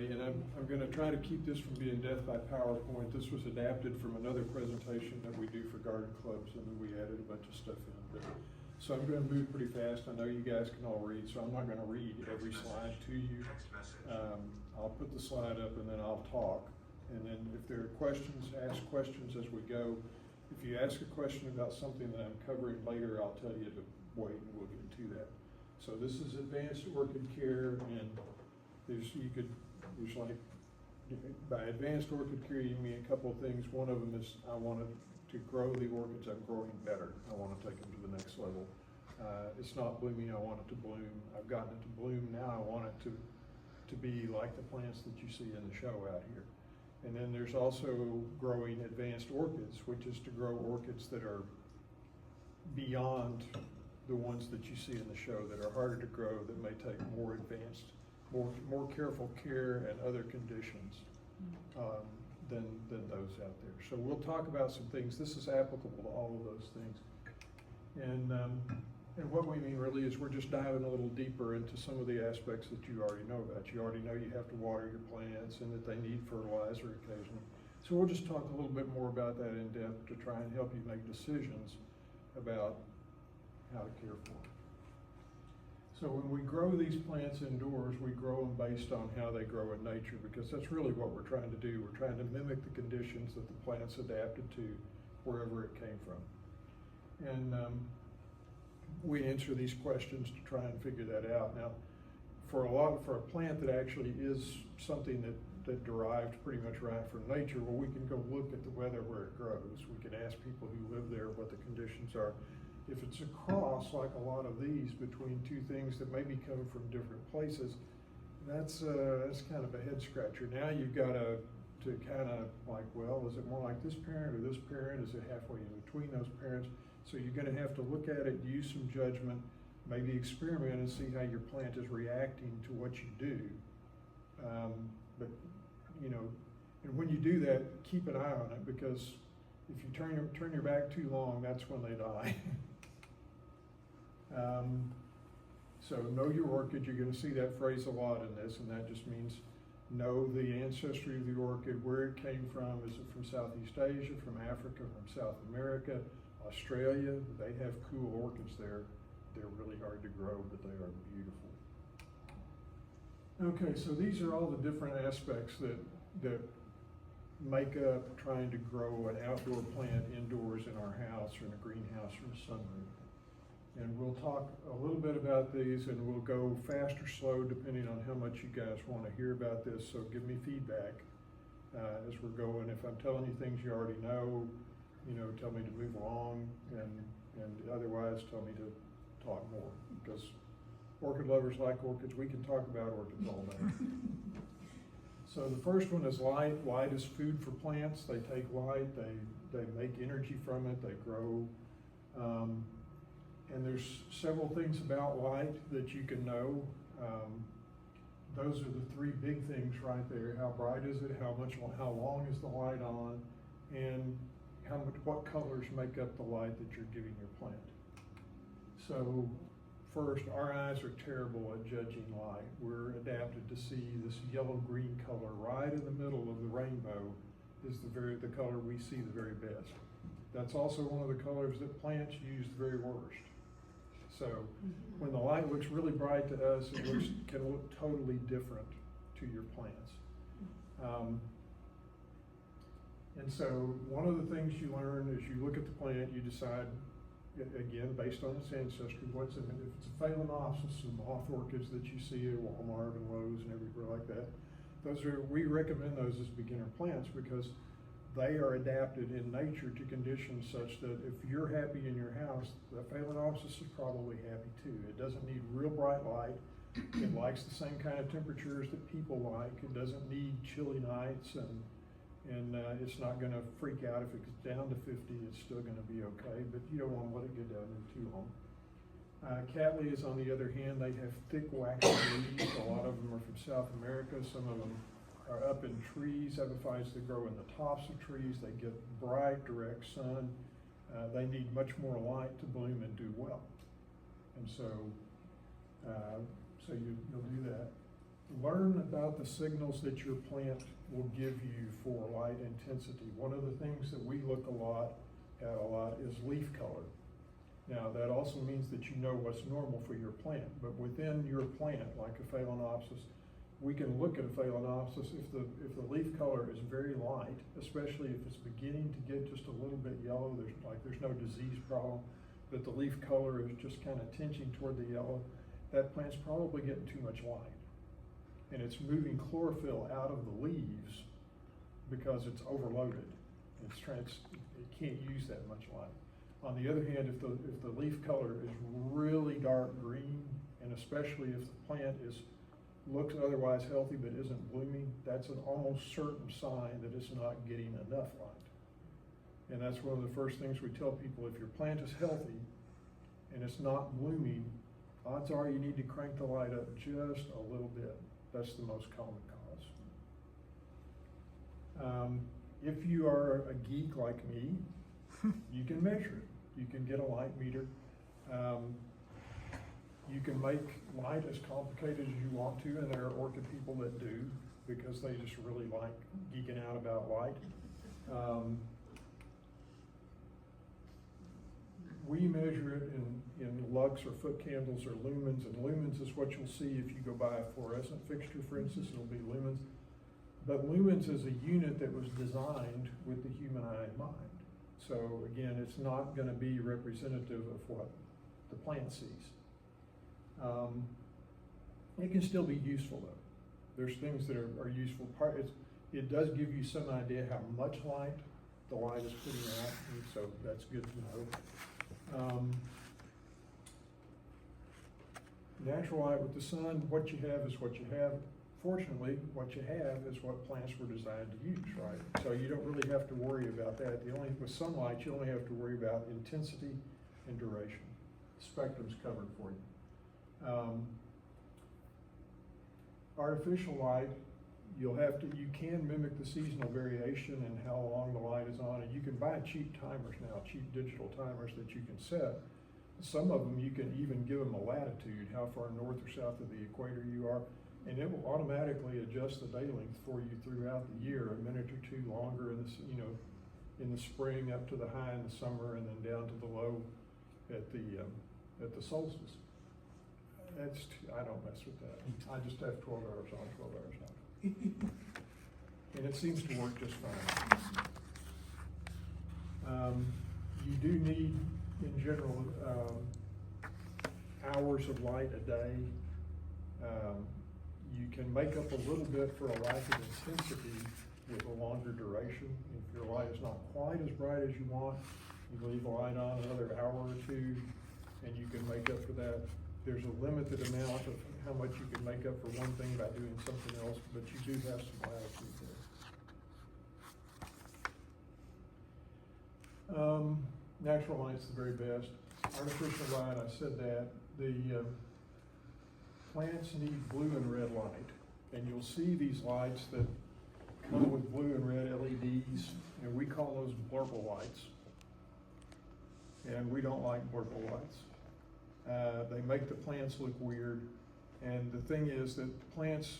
everybody, and I'm going to try to keep this from being death by PowerPoint. This was adapted from another presentation that we do for garden clubs, and then we added a bunch of stuff in. So I'm going to move pretty fast. I know you guys can all read, so I'm not going to read every slide to you. I'll put the slide up and then I'll talk. And then if there are questions, ask questions as we go. If you ask a question about something that I'm covering later, I'll tell you to wait and we'll get to that. So this is advanced orchid care, and there's like, by advanced orchid care, you mean a couple of things. One of them is I wanted to grow the orchids I'm growing better. I want to take them to the next level. It's not blooming, I want it to bloom. I've gotten it to bloom, now I want it to be like the plants that you see in the show out here. And then there's also growing advanced orchids, which is to grow orchids that are beyond the ones that you see in the show, that are harder to grow, that may take more advanced, more careful care and other conditions than those out there. So we'll talk about some things. This is applicable to all of those things. And what we mean really is we're just diving a little deeper into some of the aspects that you already know about. You already know you have to water your plants and that they need fertilizer occasionally. So we'll just talk a little bit more about that in depth to try and help you make decisions about how to care for them. So when we grow these plants indoors, we grow them based on how they grow in nature, because that's really what we're trying to do. We're trying to mimic the conditions that the plant's adapted to wherever it came from. And we answer these questions to try and figure that out. Now, for a plant that actually is something that derived pretty much right from nature, well, we can go look at the weather where it grows. We can ask people who live there what the conditions are. If it's a cross, like a lot of these, between two things that maybe come from different places, that's kind of a head scratcher. Now you've got to kind of like, well, is it more like this parent or this parent? Is it halfway in between those parents? So you're going to have to look at it, use some judgment, maybe experiment and see how your plant is reacting to what you do. But you know, and when you do that, keep an eye on it, because if you turn your back too long, that's when they die. So know your orchid. You're going to see that phrase a lot in this, and that just means know the ancestry of the orchid, where it came from. Is it from Southeast Asia, from Africa, from South America, Australia? They have cool orchids there. They're really hard to grow, but they are beautiful. Okay, so these are all the different aspects that make up trying to grow an outdoor plant indoors in our house or in a greenhouse or a sunroom. And we'll talk a little bit about these, and we'll go fast or slow depending on how much you guys want to hear about this. So give me feedback as we're going. If I'm telling you things you already know, you know, tell me to move along, and otherwise tell me to talk more, because orchid lovers like orchids. We can talk about orchids all day. So the first one is light. Light is food for plants. They take light, they make energy from it, they grow. And there's several things about light that you can know. Those are the three big things right there. How bright is it? How long is the light on? And what colors make up the light that you're giving your plant? So first, our eyes are terrible at judging light. We're adapted to see this yellow-green color right in the middle of the rainbow is the color we see the very best. That's also one of the colors that plants use the very worst. So when the light looks really bright to us, it can look totally different to your plants. And so one of the things you learn is you look at the plant, you decide, again, based on its ancestry, what's in it. If it's a Phalaenopsis, some moth orchids that you see at Walmart and Lowe's and everywhere like that, we recommend those as beginner plants, because they are adapted in nature to conditions such that if you're happy in your house, the Phalaenopsis is probably happy too. It doesn't need real bright light. It likes the same kind of temperatures that people like. It doesn't need chilly nights, and it's not going to freak out if it gets down to 50. It's still going to be okay, but you don't want to let it get down there too long. Cattleyas, on the other hand, they have thick, waxy leaves. A lot of them are from South America. Some of them are up in trees, epiphytes that grow in the tops of trees. They get bright, direct sun. They need much more light to bloom and do well. And so, you'll do that. learn about the signals that your plant will give you for light intensity. One of the things that we look at a lot is leaf color. Now, that also means that you know what's normal for your plant, but within your plant, like a Phalaenopsis, we can look at a Phalaenopsis if the leaf color is very light, especially if it's beginning to get just a little bit yellow, there's no disease problem, but the leaf color is just kind of tinting toward the yellow, that plant's probably getting too much light. And it's moving chlorophyll out of the leaves because it's overloaded. It can't use that much light. On the other hand, if the leaf color is really dark green, and especially if the plant looks otherwise healthy but isn't blooming, that's an almost certain sign that it's not getting enough light. And that's one of the first things we tell people: if your plant is healthy and it's not blooming, odds are you need to crank the light up just a little bit. That's the most common cause. If you are a geek like me, you can measure it. You can get a light meter. You can make light as complicated as you want to, and there are orchid people that do, because they just really like geeking out about light. We measure it in lux or foot candles or lumens, and lumens is what you'll see if you go by a fluorescent fixture, for instance. It'll be lumens. But lumens is a unit that was designed with the human eye in mind. So again, it's not going to be representative of what the plant sees. It can still be useful though. There's things that are useful. It does give you some idea how much light the light is putting out, and so that's good to know. Natural light with the sun, what you have is what you have. Fortunately, what you have is what plants were designed to use, right? So you don't really have to worry about that. With sunlight, you only have to worry about intensity and duration. The spectrum's covered for you. Artificial light, you can mimic the seasonal variation and how long the light is on, and you can buy cheap timers now, cheap digital timers that you can set. Some of them you can even give them a latitude, how far north or south of the equator you are, and it will automatically adjust the day length for you throughout the year, a minute or two longer in the spring up to the high in the summer, and then down to the low at the solstice. I don't mess with that. I just have 12 hours on, 12 hours off. And it seems to work just fine. You do need, in general, hours of light a day. You can make up a little bit for a lack of intensity with a longer duration. If your light is not quite as bright as you want, you leave the light on another hour or two, and you can make up for that. There's a limited amount of how much you can make up for one thing by doing something else, but you do have some latitude there. Natural light's the very best. Artificial light, I said that. The plants need blue and red light, and you'll see these lights that come with blue and red LEDs, and we call those blurple lights. And we don't like blurple lights. They make the plants look weird, and the thing is that plants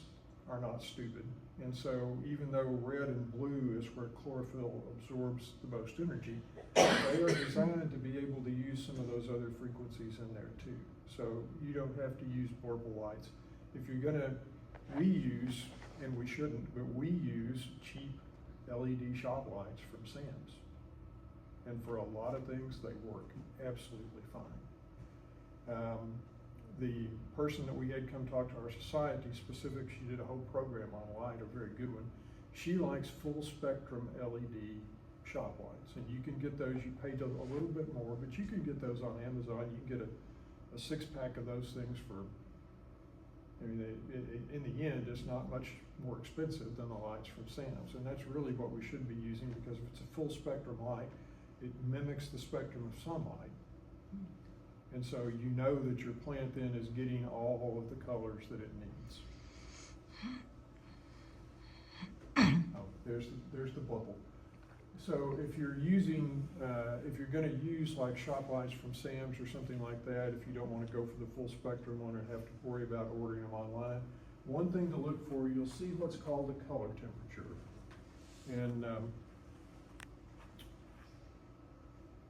are not stupid, and so even though red and blue is where chlorophyll absorbs the most energy, they are designed to be able to use some of those other frequencies in there too. So you don't have to use blurple lights. If you're we use, and we shouldn't, but we use cheap LED shop lights from Sam's. And for a lot of things, they work absolutely fine. The person that we had come talk to our society specific, she did a whole program on light, a very good one. She likes full spectrum LED shop lights, and you can get those. You pay a little bit more, but you can get those on Amazon. You can get a 6-pack of those things for, in the end, it's not much more expensive than the lights from Sam's, and that's really what we should be using, because if it's a full spectrum light, it mimics the spectrum of sunlight. And so you know that your plant then is getting all of the colors that it needs. Oh, there's the bubble. So if you're using, if you're going to use like shop lights from Sam's or something like that, if you don't want to go for the full spectrum one and have to worry about ordering them online, One thing to look for, you'll see what's called the color temperature. And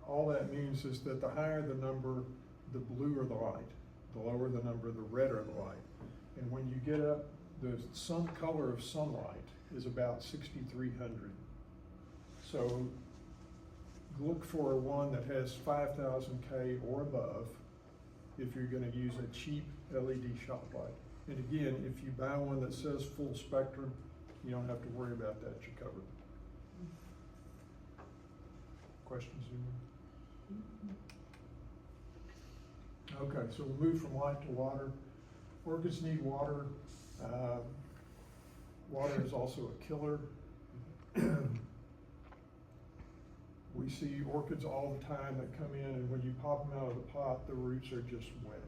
all that means is that the higher the number, the bluer the light. The lower the number, the redder the light. And when you get up, the sun color of sunlight is about 6,300. So look for one that has 5,000 K or above if you're gonna use a cheap LED shop light. And again, if you buy one that says full spectrum, you don't have to worry about that, you're covered. Questions? Okay, so we'll move from light to water. Orchids need water. Water is also a killer. We see orchids all the time that come in, and when you pop them out of the pot, the roots are just wet.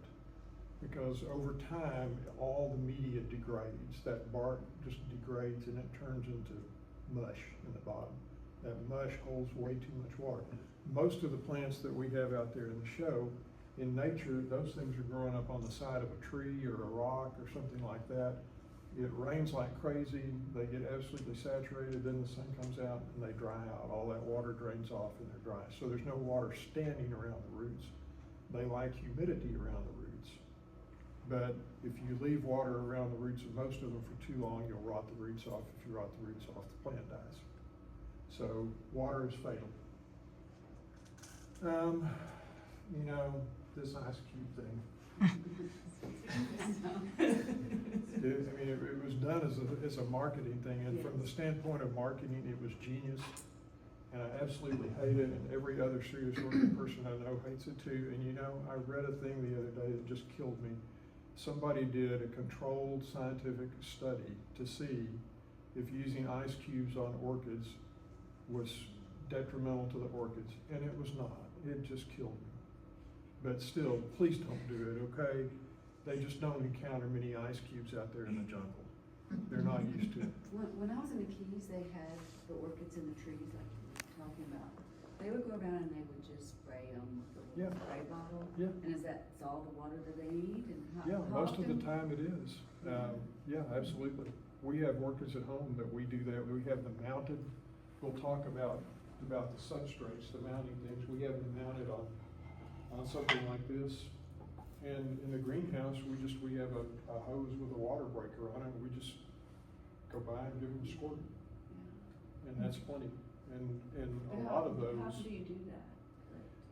Because over time, all the media degrades. That bark just degrades and it turns into mush in the bottom. That mush holds way too much water. Most of the plants that we have out there in the show, in nature, those things are growing up on the side of a tree or a rock or something like that. It rains like crazy, they get absolutely saturated, then the sun comes out and they dry out. All that water drains off and they're dry. So there's no water standing around the roots. They like humidity around the roots. But if you leave water around the roots of most of them for too long, you'll rot the roots off. If you rot the roots off, the plant dies. So water is fatal. You know, this ice cube thing. It was done as a marketing thing, and from the standpoint of marketing, it was genius. And I absolutely hate it, and every other serious orchid person I know hates it too. And you know, I read a thing the other day that just killed me. Somebody did a controlled scientific study to see if using ice cubes on orchids was detrimental to the orchids, and it was not. It just killed me. But still, please don't do it, okay? They just don't encounter many ice cubes out there in the jungle. They're not used to it. When I was in the Keys, they had the orchids in the trees like you were talking about. They would go around and they would just spray them with a little spray bottle. Yeah. And is that all the water that they need? And Yeah, how most of often? the time it is. Yeah, absolutely. We have orchids at home that we do that. We have them mounted. We'll talk about the substrates, the mounting things. We have them mounted on something like this. And in the greenhouse, we have a hose with a water breaker on it. We just go by and give them a squirt. And that's plenty. And a lot of those. How do you do that?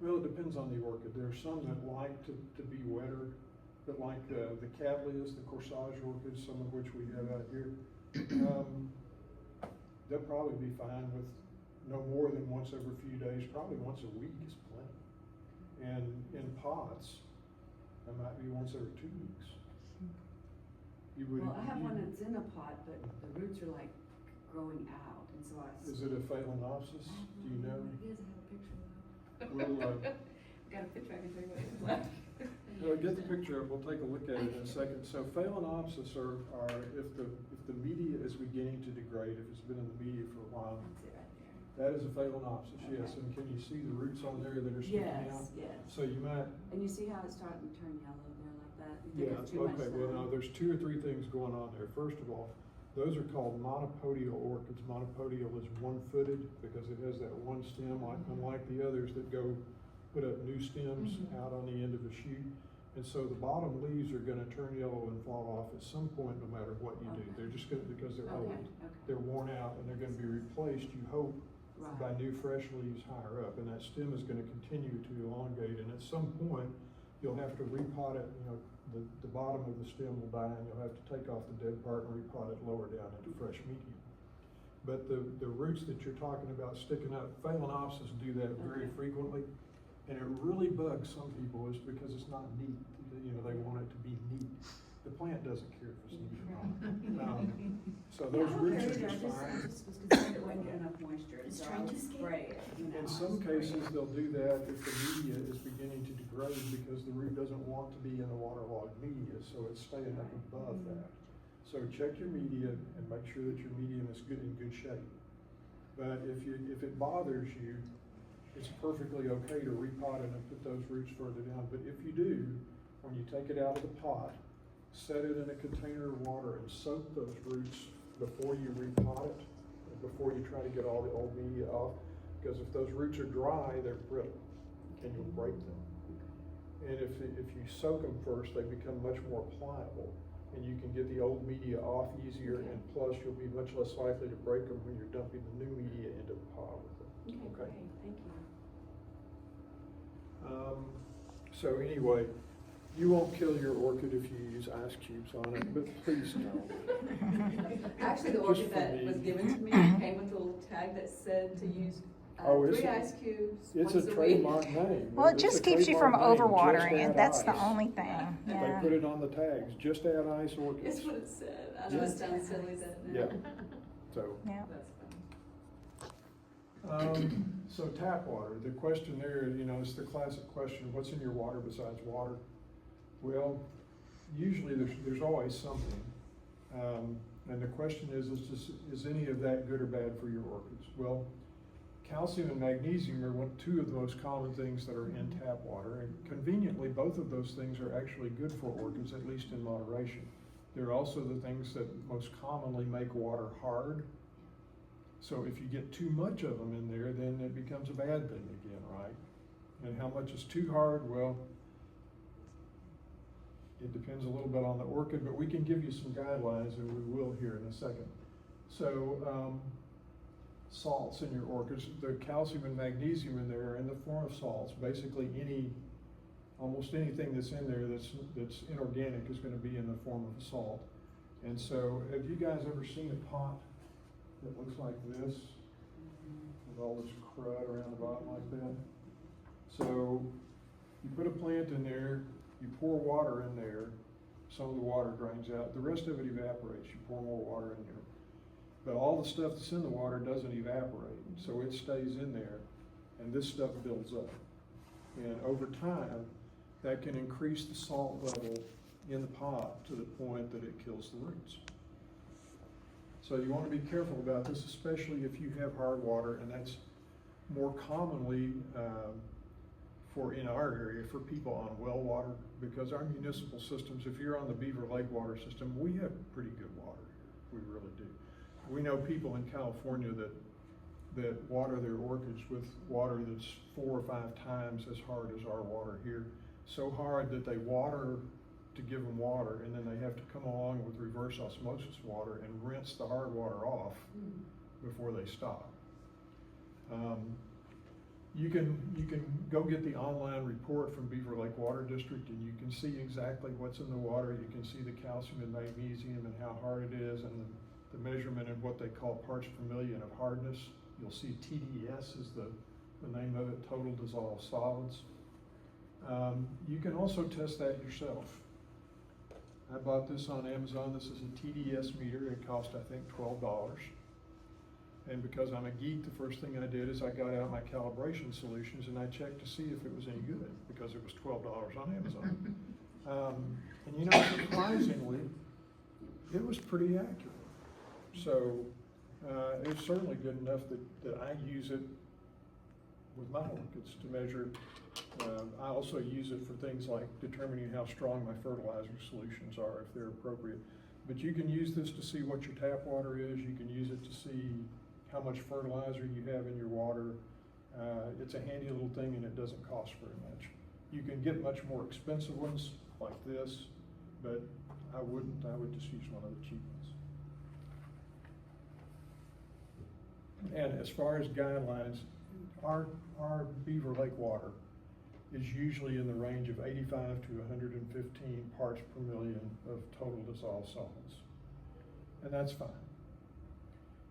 Well, it depends on the orchid. There are some that like to be wetter, but like the Cattleyas, the corsage orchids, some of which we have out here, they'll probably be fine with no more than once every few days. Probably once a week is plenty. And in pots, it might be once every 2 weeks. Well, I have one that's in a pot, but the roots are like growing out, and so Is it a phalaenopsis? Do you know? What it is, I have a picture though. We'll, Got a picture, I can tell you what it looks like. Well, get the picture up, we'll take a look at it in a second. So phalaenopsis are if the media is beginning to degrade, if it's been in the media for a while. That's it right there. That is a phalaenopsis, yes. Okay. And can you see the roots on there that are sticking out? Yes, yes. So you might. And you see how it's starting to turn yellow there like that? You think Yeah, it's too much okay, well, sun? no, there's 2 or 3 things going on there. First of all, those are called monopodial orchids. Monopodial is one-footed because it has that one stem, unlike the others that go put up new stems out on the end of a shoot. And so the bottom leaves are gonna turn yellow and fall off at some point, no matter what you do. They're just gonna, because they're old, they're worn out, and they're gonna be replaced, you hope, by new fresh leaves higher up. And that stem is gonna continue to elongate, and at some point, you'll have to repot it. You know, the bottom of the stem will die, and you'll have to take off the dead part and repot it lower down into fresh medium. But the roots that you're talking about sticking up, phalaenopsis do that very frequently. And it really bugs some people is because it's not neat. You know, they want it to be neat. The plant doesn't care if it's neat or not. So those roots are just fine. I just was concerned it wasn't get enough moisture, It's so I trying to would escape. spray it. You know, In I'd some spray cases, it. they'll do that if the media is beginning to degrade because the root doesn't want to be in the waterlogged media, so it's staying up above that. So check your media and make sure that your medium is in good shape. But if it bothers you, it's perfectly okay to repot it and put those roots further down. But if you do, when you take it out of the pot, set it in a container of water and soak those roots before you repot it, and before you try to get all the old media off. Because if those roots are dry, they're brittle and you'll break them. And if you soak them first, they become much more pliable and you can get the old media off easier, and plus you'll be much less likely to break them when you're dumping the new media into the pot with them. Okay, great, thank you. So anyway, you won't kill your orchid if you use ice cubes on it, but please don't. Actually, the Just orchid for that me. was given to me came with a little tag that said to use Is 3 it? ice cubes It's once a a week. trademark name. Well, it It's just a keeps you from trademark name, overwatering just it, add that's the ice. only thing, They yeah. put it on the tags, just add ice orchids. It's what it said. I know Yeah. it sounds silly, doesn't it? Yeah. So, Yeah. That's funny. so tap water, the question there, it's the classic question, what's in your water besides water? Well, usually there's always something. And the question is any of that good or bad for your orchids? Well, calcium and magnesium are two of the most common things that are in tap water. And conveniently, both of those things are actually good for orchids, at least in moderation. They're also the things that most commonly make water hard. So if you get too much of them in there, then it becomes a bad thing again, right? And how much is too hard? Well, it depends a little bit on the orchid, but we can give you some guidelines, and we will here in a second. So, salts in your orchids, the calcium and magnesium in there are in the form of salts. Basically, almost anything that's in there that's inorganic is going to be in the form of a salt. And so, have you guys ever seen a pot that looks like this, with all this crud around the bottom like that? So, you put a plant in there, you pour water in there, some of the water drains out, the rest of it evaporates, you pour more water in there. But all the stuff that's in the water doesn't evaporate, so it stays in there, and this stuff builds up. And over time, that can increase the salt level in the pot to the point that it kills the roots. So you want to be careful about this, especially if you have hard water, and that's more commonly in our area for people on well water, because our municipal systems, if you're on the Beaver Lake water system, we have pretty good water here. We really do. We know people in California that water their orchids with water that's 4 or 5 times as hard as our water here. So hard that they water to give them water, and then they have to come along with reverse osmosis water and rinse the hard water off before they stop. You can go get the online report from Beaver Lake Water District, and you can see exactly what's in the water. You can see the calcium and magnesium and how hard it is, and the measurement of what they call parts per million of hardness. You'll see TDS is the name of it, total dissolved solids. You can also test that yourself. I bought this on Amazon. This is a TDS meter. It cost, I think, $12. And because I'm a geek, the first thing I did is I got out my calibration solutions and I checked to see if it was any good, because it was $12 on Amazon. And surprisingly, it was pretty accurate. So it's certainly good enough that I use it with my orchids to measure. I also use it for things like determining how strong my fertilizer solutions are, if they're appropriate. But you can use this to see what your tap water is. You can use it to see how much fertilizer you have in your water. It's a handy little thing, and it doesn't cost very much. You can get much more expensive ones like this, but I wouldn't. I would just use one of the cheap ones. And as far as guidelines, our Beaver Lake water is usually in the range of 85 to 115 parts per million of total dissolved solids. And that's fine.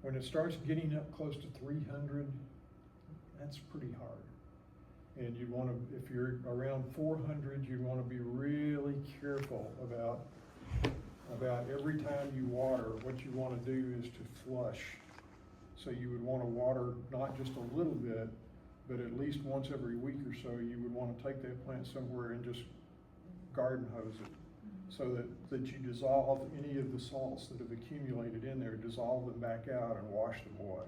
When it starts getting up close to 300, that's pretty hard. And you want to, if you're around 400, you want to be really careful about every time you water. What you want to do is to flush. So you would want to water not just a little bit, but at least once every week or so. You would want to take that plant somewhere and just garden hose it, so that you dissolve any of the salts that have accumulated in there, dissolve them back out and wash them away.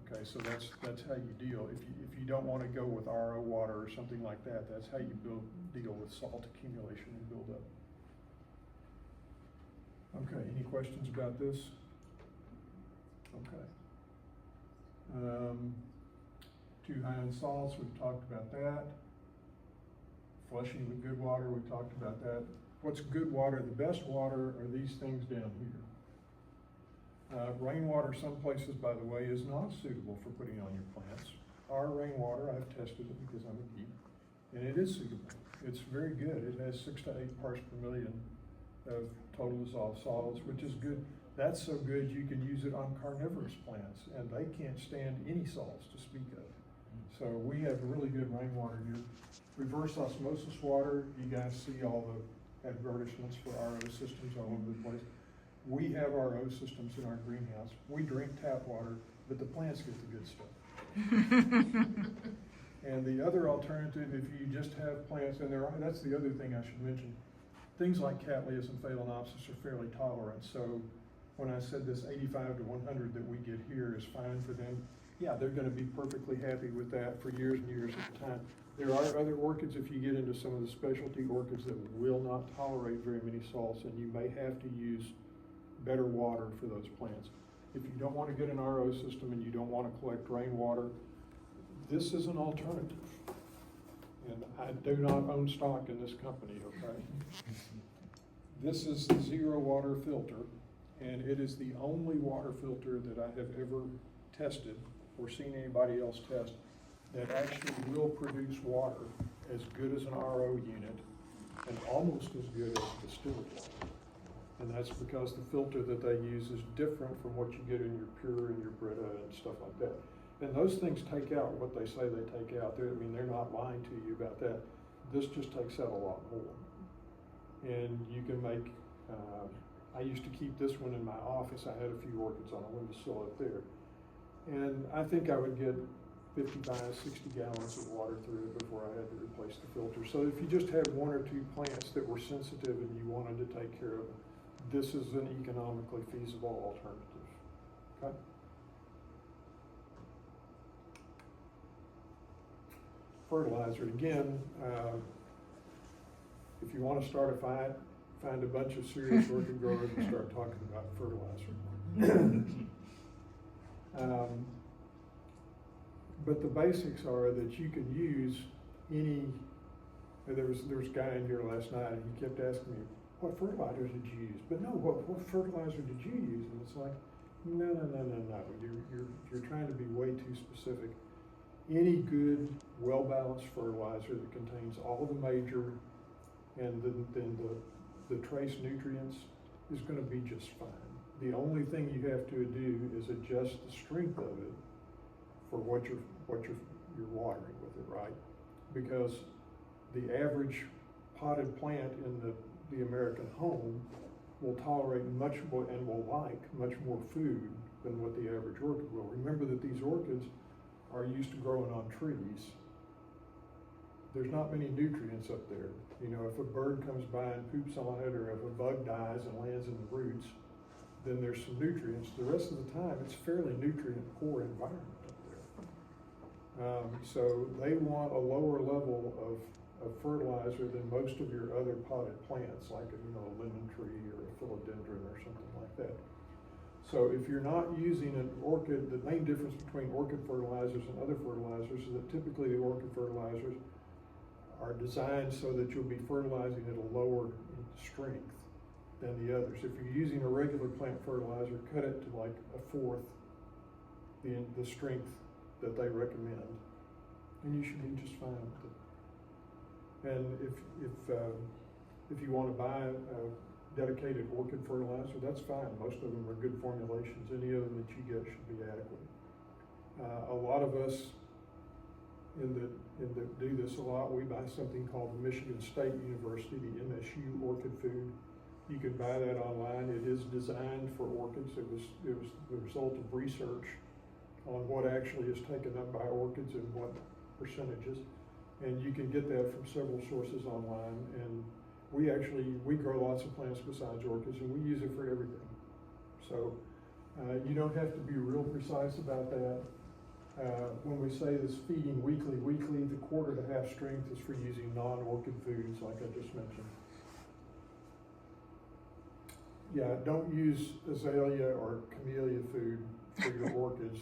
Okay, so that's how you deal. If you don't want to go with RO water or something like that, that's how you deal with salt accumulation and buildup. Okay, any questions about this? Okay. Too high in salts, we've talked about that. Flushing with good water, we've talked about that. What's good water? The best water are these things down here. Rainwater, some places, by the way, is not suitable for putting on your plants. Our rainwater, I've tested it because I'm a geek, and it is suitable. It's very good. It has 6 to 8 parts per million of total dissolved solids, which is good. That's so good you can use it on carnivorous plants, and they can't stand any salts to speak of. So we have really good rainwater here. Reverse osmosis water, you guys see all the advertisements for RO systems all over the place. We have RO systems in our greenhouse. We drink tap water, but the plants get the good stuff. And the other alternative, if you just have plants, and that's the other thing I should mention, things like Cattleyas and Phalaenopsis are fairly tolerant. So when I said this 85 to 100 that we get here is fine for them, yeah, they're gonna be perfectly happy with that for years and years at a time. There are other orchids, if you get into some of the specialty orchids, that will not tolerate very many salts, and you may have to use better water for those plants. If you don't want to get an RO system and you don't want to collect rainwater, this is an alternative. And I do not own stock in this company, okay? This is the zero water filter, and it is the only water filter that I have ever tested or seen anybody else test that actually will produce water as good as an RO unit and almost as good as distilled water. And that's because the filter that they use is different from what you get in your Pure and your Brita and stuff like that. And those things take out what they say they take out. I mean, they're not lying to you about that. This just takes out a lot more. And you can make, I used to keep this one in my office. I had a few orchids on a windowsill up there. And I think I would get 55, 60 gallons of water through it before I had to replace the filter. So if you just had 1 or 2 plants that were sensitive and you wanted to take care of them, this is an economically feasible alternative. Okay? Fertilizer, again, if you want to start a fight, find a bunch of serious orchid growers and start talking about fertilizer. But the basics are that you can use any, there was a guy in here last night and he kept asking me, what fertilizer did you use? But no, what fertilizer did you use? And it's like, no. You're trying to be way too specific. Any good, well-balanced fertilizer that contains all the major and then the trace nutrients is gonna be just fine. The only thing you have to do is adjust the strength of it for what you're watering with it, right? Because the average potted plant in the American home will tolerate much more and will like much more food than what the average orchid will. Remember that these orchids are used to growing on trees. There's not many nutrients up there. You know, if a bird comes by and poops on it, or if a bug dies and lands in the roots, then there's some nutrients. The rest of the time, it's fairly nutrient poor environment up there. So they want a lower level of fertilizer than most of your other potted plants, like a lemon tree or a philodendron or something like that. So if you're not using an orchid, the main difference between orchid fertilizers and other fertilizers is that typically the orchid fertilizers are designed so that you'll be fertilizing at a lower strength than the others. If you're using a regular plant fertilizer, cut it to like 1/4 the strength that they recommend, and you should be just fine with it. And if you want to buy a dedicated orchid fertilizer, that's fine. Most of them are good formulations. Any of them that you get should be adequate. A lot of us that do this a lot, we buy something called the Michigan State University, the MSU Orchid Food. You can buy that online. It is designed for orchids. It was the result of research on what actually is taken up by orchids and what percentages. And you can get that from several sources online. And we grow lots of plants besides orchids, and we use it for everything. So you don't have to be real precise about that. When we say this feeding weekly, the 1/4 to 1/2 strength is for using non-orchid foods like I just mentioned. yeah, don't use azalea or camellia food for your orchids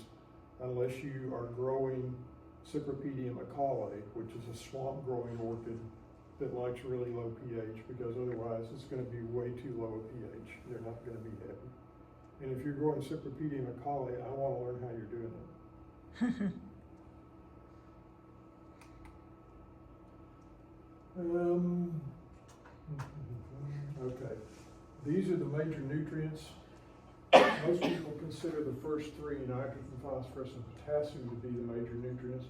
unless you are growing Cypripedium acaulis, which is a swamp growing orchid that likes really low pH, because otherwise it's gonna be way too low a pH. They're not gonna be happy. And if you're growing Cypripedium acaulis, I wanna learn how you're doing it. Okay, these are the major nutrients. Most people consider the first three, nitrogen, phosphorus, and potassium, to be the major nutrients.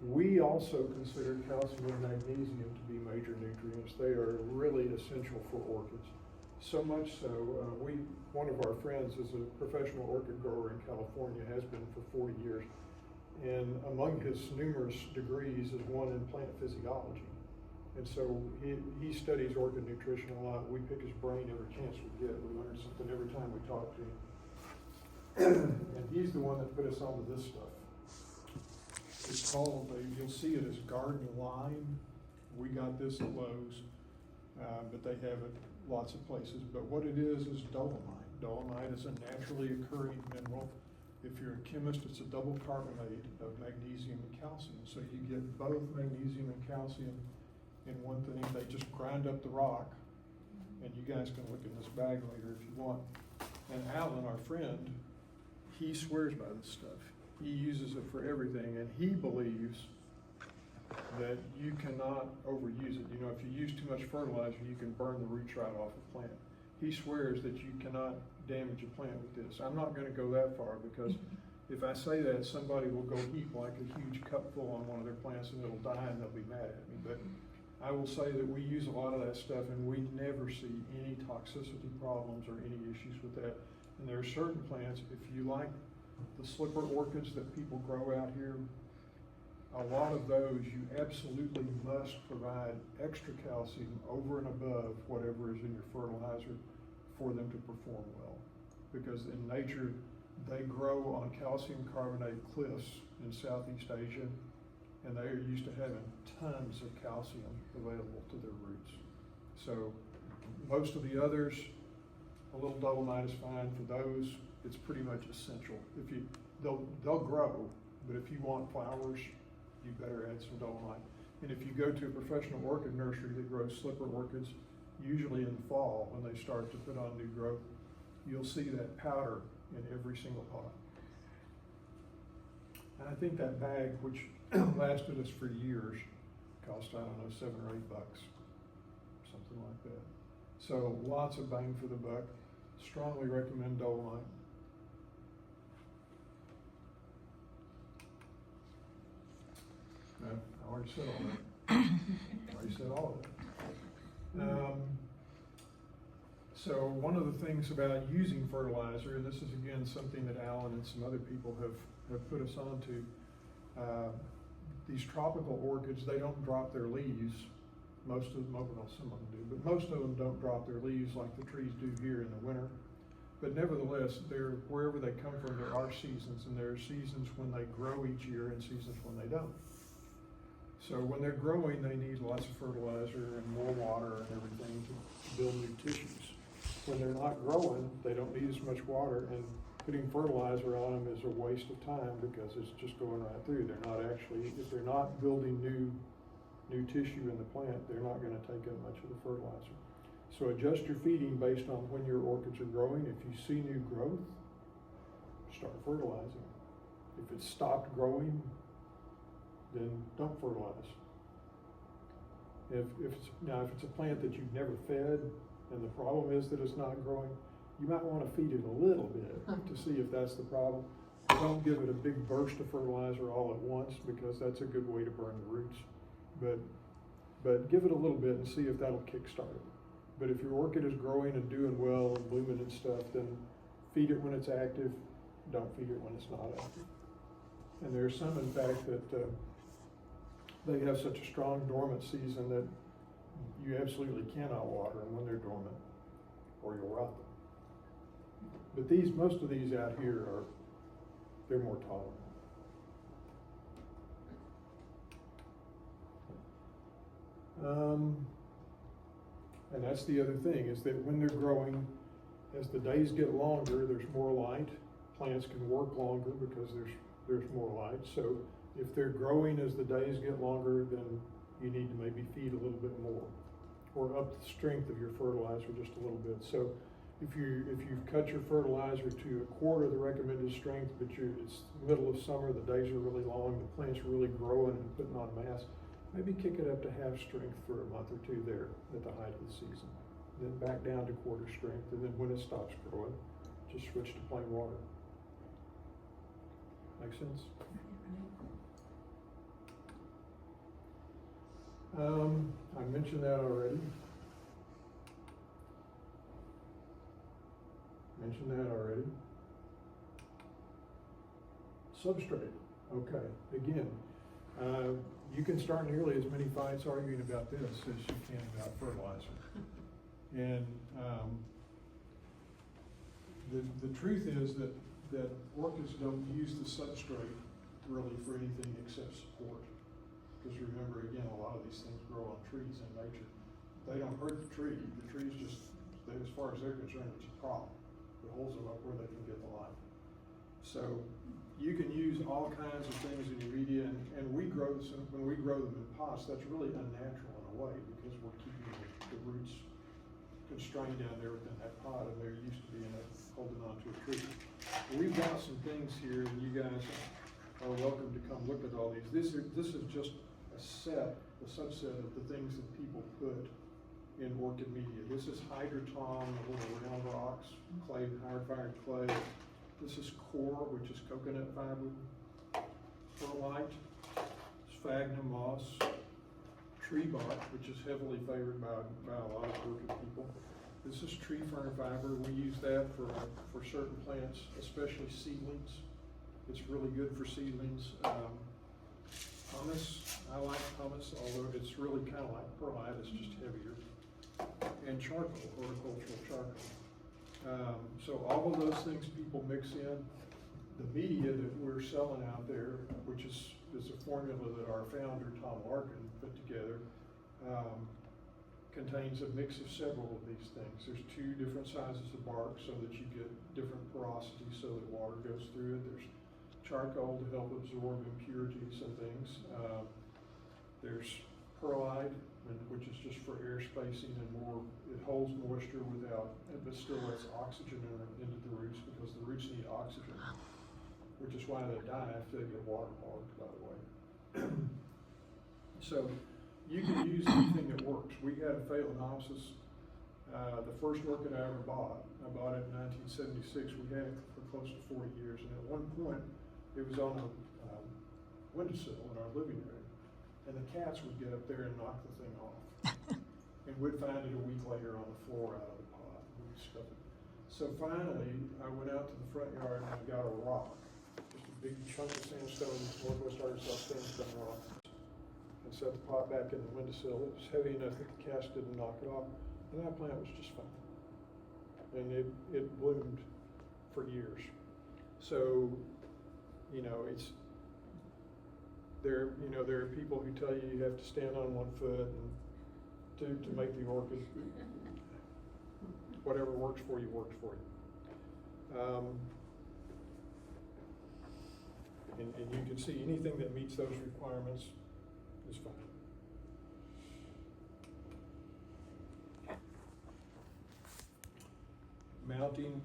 We also consider calcium and magnesium to be major nutrients. They are really essential for orchids. So much so, one of our friends is a professional orchid grower in California, has been for 40 years. And among his numerous degrees is one in plant physiology. And so he studies orchid nutrition a lot. We pick his brain every chance we get. We learn something every time we talk to him. And he's the one that put us onto this stuff. It's called, you'll see it as Garden Lime. We got this at Lowe's, but they have it lots of places. But what it is dolomite. Dolomite is a naturally occurring mineral. If you're a chemist, it's a double carbonate of magnesium and calcium. So you get both magnesium and calcium in one thing. They just grind up the rock, and you guys can look in this bag later if you want. And Alan, our friend, he swears by this stuff. He uses it for everything, and he believes that you cannot overuse it. You know, if you use too much fertilizer, you can burn the roots right off a plant. He swears that you cannot damage a plant with this. I'm not gonna go that far, because if I say that, somebody will go heap like a huge cupful on one of their plants and it'll die and they'll be mad at me. But I will say that we use a lot of that stuff and we never see any toxicity problems or any issues with that. And there are certain plants, if you like the slipper orchids that people grow out here, a lot of those you absolutely must provide extra calcium over and above whatever is in your fertilizer for them to perform well. Because in nature, they grow on calcium carbonate cliffs in Southeast Asia, and they are used to having tons of calcium available to their roots. So most of the others, a little dolomite is fine. For those, it's pretty much essential. They'll grow, but if you want flowers, you better add some dolomite. And if you go to a professional orchid nursery that grows slipper orchids, usually in the fall when they start to put on new growth, you'll see that powder in every single pot. And I think that bag, which lasted us for years, cost, I don't know, $7 or $8, something like that. So lots of bang for the buck. Strongly recommend dolomite. No, I already said all that. I already said all of that. So one of the things about using fertilizer, and this is again something that Alan and some other people have put us onto, these tropical orchids, they don't drop their leaves. Most of them, well, some of them do, but most of them don't drop their leaves like the trees do here in the winter. But nevertheless, wherever they come from, there are seasons, and there are seasons when they grow each year and seasons when they don't. So when they're growing, they need lots of fertilizer and more water and everything to build new tissues. When they're not growing, they don't need as much water, and putting fertilizer on them is a waste of time because it's just going right through. They're not actually, if they're not building new tissue in the plant, they're not going to take up much of the fertilizer. So adjust your feeding based on when your orchids are growing. If you see new growth, start fertilizing. If it's stopped growing, then don't fertilize. If it's a plant that you've never fed and the problem is that it's not growing, you might want to feed it a little bit to see if that's the problem. Don't give it a big burst of fertilizer all at once, because that's a good way to burn the roots. But give it a little bit and see if that'll kickstart it. But if your orchid is growing and doing well and blooming and stuff, then feed it when it's active, don't feed it when it's not active. And there's some, in fact, that they have such a strong dormant season that you absolutely cannot water them when they're dormant, or you'll rot them. But most of these out here they're more tolerant. And that's the other thing, is that when they're growing, As the days get longer, there's more light. Plants can work longer because there's more light. So if they're growing as the days get longer, then you need to maybe feed a little bit more, or up the strength of your fertilizer just a little bit. So if you've cut your fertilizer to a quarter of the recommended strength, but it's middle of summer, the days are really long, the plant's really growing and putting on mass, maybe kick it up to half strength for a month or two there at the height of the season. Then back down to quarter strength, and then when it stops growing, just switch to plain water. Make sense? I mentioned that already. Substrate. Okay. Again, you can start nearly as many fights arguing about this as you can about fertilizer. And the truth is that orchids don't use the substrate really for anything except support. Because remember, again, a lot of these things grow on trees in nature. They don't hurt the tree. The tree's just, as far as they're concerned, it's a prop. It holds them up where they can get the light. So you can use all kinds of things in your media, and when we grow them in pots, that's really unnatural in a way, because we're keeping the roots constrained down there within that pot, and they're used to being holding onto a tree. We've got some things here, and you guys are welcome to come look at all these. This is just a subset of the things that people put in orchid media. This is hydroton, the little round rocks, clay, hard fired clay. This is core, which is coconut fiber. Perlite, sphagnum moss, tree bark, which is heavily favored by a lot of orchid people. This is tree fern fiber. We use that for certain plants, especially seedlings. It's really good for seedlings. Pumice, I like pumice, although it's really kind of like perlite, it's just heavier. And charcoal, horticultural charcoal. So all of those things people mix in. The media that we're selling out there, which is a formula that our founder, Tom Larkin, put together, contains a mix of several of these things. There's 2 different sizes of bark so that you get different porosity so that water goes through it. There's charcoal to help absorb impurities and things. There's perlite, which is just for air spacing and more. It holds moisture but still lets oxygen into the roots, because the roots need oxygen, which is why they die if they get waterlogged, by the way. So you can use anything that works. We had a Phalaenopsis, the first orchid I ever bought. I bought it in 1976. We had it for close to 40 years, and at one point, it was on a windowsill in our living room, and the cats would get up there and knock the thing off. And we'd find it a week later on the floor out of the pot, and we'd stuff it. So finally, I went out to the front yard and I got a rock, just a big chunk of sandstone, Northwest Arkansas sandstone rock, and set the pot back in the windowsill. It was heavy enough that the cats didn't knock it off, and that plant was just fine. And it bloomed for years. So, there are people who tell you have to stand on one foot and to make the orchid. Whatever works for you works for you. And you can see anything that meets those requirements is fine. Mounting.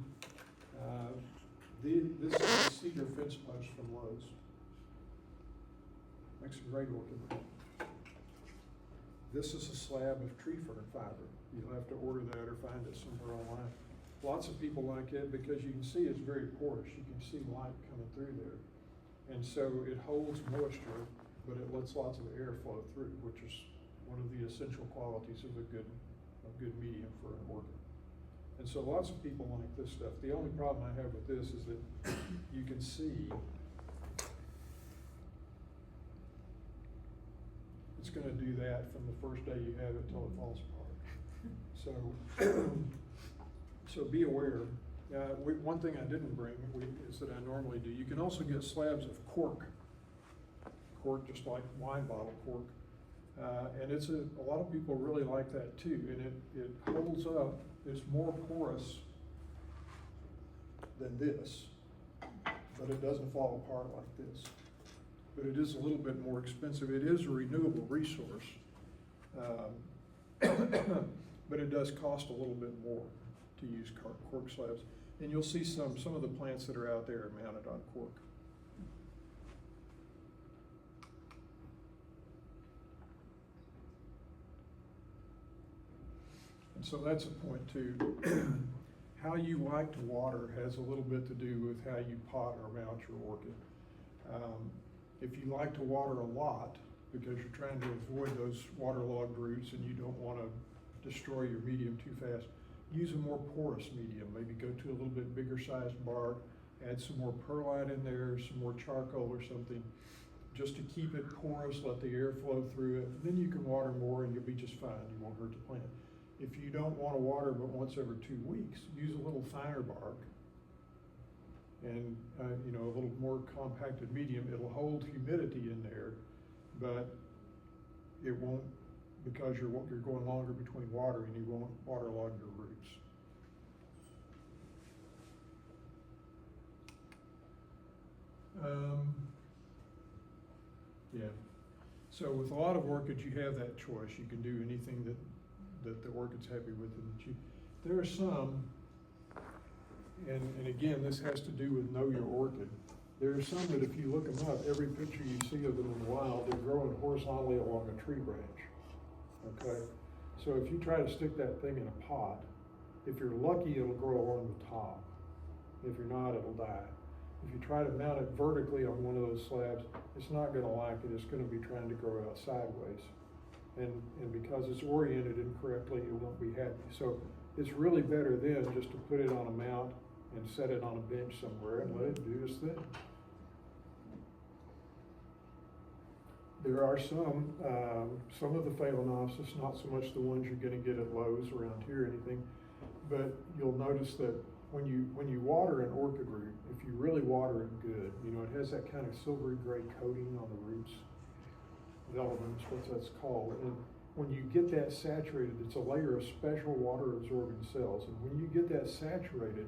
This is a cedar fence post from Lowe's. Makes a great orchid. This is a slab of tree fern fiber. You'll have to order that or find it somewhere online. Lots of people like it because you can see it's very porous. You can see light coming through there. And so it holds moisture, but it lets lots of air flow through, which is one of the essential qualities of a good medium for an orchid. And so lots of people like this stuff. The only problem I have with this is that you can see it's going to do that from the first day you have it till it falls apart. So be aware. One thing I didn't bring is that I normally do. You can also get slabs of cork, just like wine bottle cork, and it's a lot of people really like that too. And it holds up. It's more porous than this, but it doesn't fall apart like this. But it is a little bit more expensive. It is a renewable resource. But it does cost a little bit more to use cork slabs. And you'll see some of the plants that are out there are mounted on cork. And so that's a point too. How you like to water has a little bit to do with how you pot or mount your orchid. If you like to water a lot because you're trying to avoid those waterlogged roots and you don't want to destroy your medium too fast, use a more porous medium. Maybe go to a little bit bigger sized bark, add some more perlite in there, some more charcoal or something, just to keep it porous, let the air flow through it. And then you can water more and you'll be just fine. You won't hurt the plant. If you don't want to water but once every 2 weeks, use a little finer bark and you know, a little more compacted medium. It'll hold humidity in there, but it won't, because you're going longer between watering, you won't waterlog your roots. Yeah. So with a lot of orchids, you have that choice. You can do anything that the orchid's happy with. And there are some, and again, this has to do with know your orchid. There are some that if you look them up, every picture you see of them in the wild, they're growing horizontally along a tree branch, okay? So if you try to stick that thing in a pot, if you're lucky, it'll grow along the top. If you're not, it'll die. If you try to mount it vertically on one of those slabs, it's not gonna like it. It's gonna be trying to grow out sideways. And because it's oriented incorrectly, it won't be happy. So it's really better then just to put it on a mount and set it on a bench somewhere and let it do its thing. There are some of the Phalaenopsis, not so much the ones you're gonna get at Lowe's around here or anything, but you'll notice that when you water an orchid root, if you really water it good, you know, it has that kind of silvery gray coating on the roots, elements, what that's called. And when you get that saturated, it's a layer of special water absorbing cells. And when you get that saturated,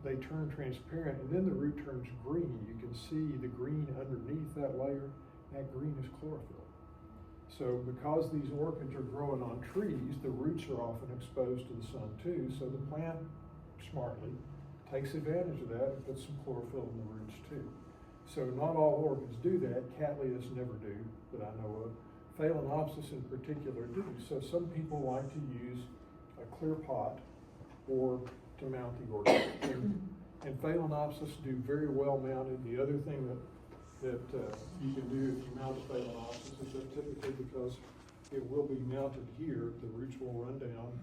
they turn transparent and then the root turns green. You can see the green underneath that layer. That green is chlorophyll. So because these orchids are growing on trees, the roots are often exposed to the sun too. So the plant smartly takes advantage of that and puts some chlorophyll in the roots too. So not all orchids do that. Cattleyas never do, that I know of. Phalaenopsis in particular do. So some people like to use a clear pot or to mount the orchid. And Phalaenopsis do very well mounted. The other thing that you can do if you mount a Phalaenopsis is that typically, because it will be mounted here, the roots will run down,